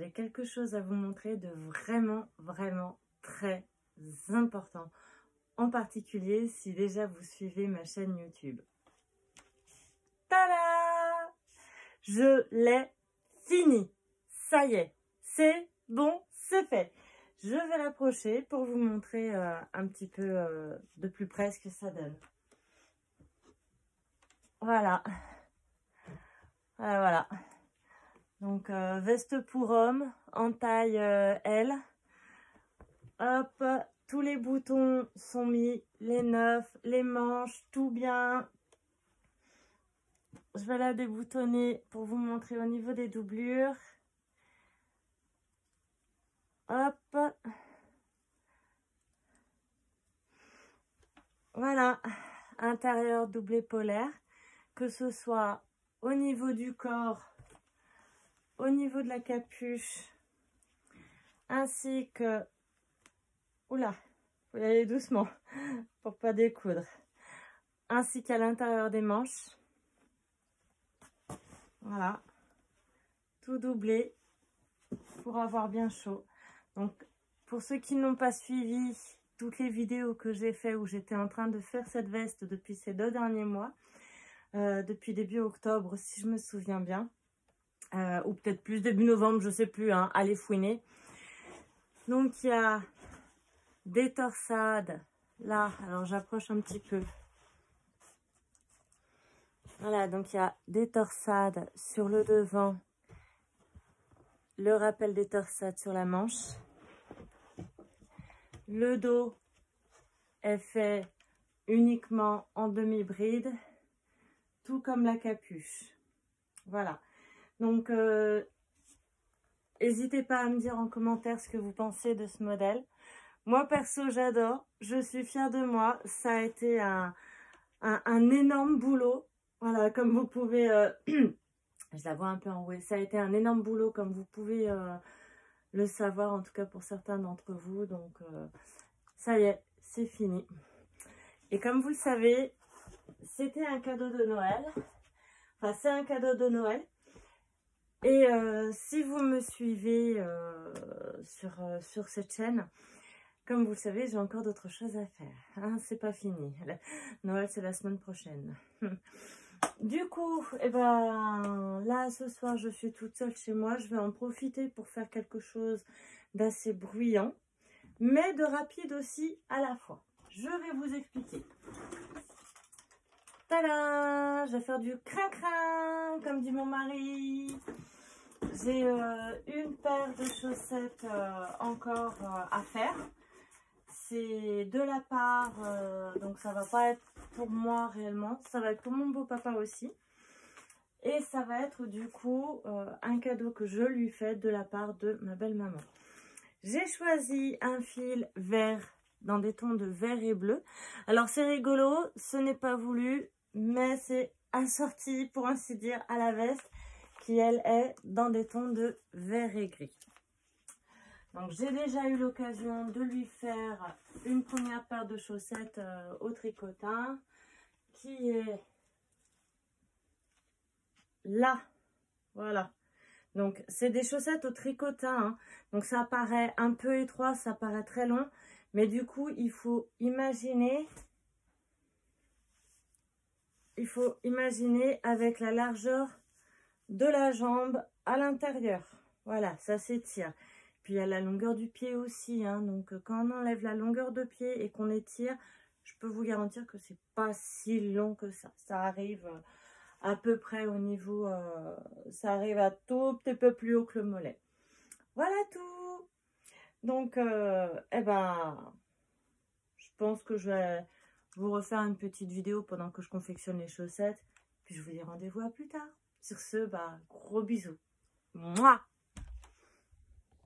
j'ai quelque chose à vous montrer de vraiment très important. En particulier si déjà vous suivez ma chaîne YouTube. Tada! Je l'ai fini. Ça y est, c'est bon, c'est fait. Je vais l'approcher pour vous montrer un petit peu de plus près ce que ça donne. Voilà. Voilà. Donc, veste pour homme en taille L. Hop, tous les boutons sont mis, les neufs, les manches, tout bien. Je vais la déboutonner pour vous montrer au niveau des doublures. Hop. Voilà, intérieur doublé polaire, que ce soit au niveau du corps, au niveau de la capuche, ainsi que... Oula, faut y aller doucement pour pas découdre. Ainsi qu'à l'intérieur des manches. Voilà, tout doublé pour avoir bien chaud. Donc, pour ceux qui n'ont pas suivi toutes les vidéos que j'ai fait où j'étais en train de faire cette veste depuis ces 2 derniers mois, depuis début octobre si je me souviens bien, ou peut-être plus début novembre, je sais plus, hein, allez fouiner. Donc il y a des torsades là, alors j'approche un petit peu. Voilà, donc il y a des torsades sur le devant, le rappel des torsades sur la manche. Le dos est fait uniquement en demi-bride, tout comme la capuche. Voilà. Donc, n'hésitez pas à me dire en commentaire ce que vous pensez de ce modèle. Moi, perso, j'adore. Je suis fière de moi. Ça a été un énorme boulot. Voilà, comme vous pouvez... je la vois un peu enrouée. Ça a été un énorme boulot, comme vous pouvez le savoir, en tout cas pour certains d'entre vous. Donc, ça y est, c'est fini. Et comme vous le savez, c'était un cadeau de Noël. Enfin, c'est un cadeau de Noël. Et si vous me suivez sur cette chaîne, comme vous le savez, j'ai encore d'autres choses à faire. Hein, c'est pas fini. Noël, c'est la semaine prochaine. Du coup, eh ben, là, ce soir, je suis toute seule chez moi. Je vais en profiter pour faire quelque chose d'assez bruyant, mais de rapide aussi à la fois. Je vais vous expliquer. Tada! Je vais faire du crin-crin, comme dit mon mari. J'ai une paire de chaussettes encore à faire. C'est de la part, donc ça va pas être pour moi réellement, ça va être pour mon beau papa aussi. Et ça va être du coup un cadeau que je lui fais de la part de ma belle maman. J'ai choisi un fil vert dans des tons de vert et bleu. Alors c'est rigolo, ce n'est pas voulu, mais c'est assorti pour ainsi dire à la veste qui elle est dans des tons de vert et gris. Donc j'ai déjà eu l'occasion de lui faire une première paire de chaussettes au tricotin qui est là. Voilà. Donc c'est des chaussettes au tricotin. Hein. Donc ça paraît un peu étroit, ça paraît très long. Mais du coup, il faut imaginer avec la largeur de la jambe à l'intérieur. Voilà, ça s'étire. Puis il y a la longueur du pied aussi. Hein, donc quand on enlève la longueur de pied et qu'on étire, je peux vous garantir que c'est pas si long que ça. Ça arrive à peu près au niveau... ça arrive à tout petit peu plus haut que le mollet. Voilà tout. Donc, eh ben, je pense que je vais vous refaire une petite vidéo pendant que je confectionne les chaussettes. Puis je vous dis rendez-vous à plus tard. Sur ce, bah, gros bisous. Mouah!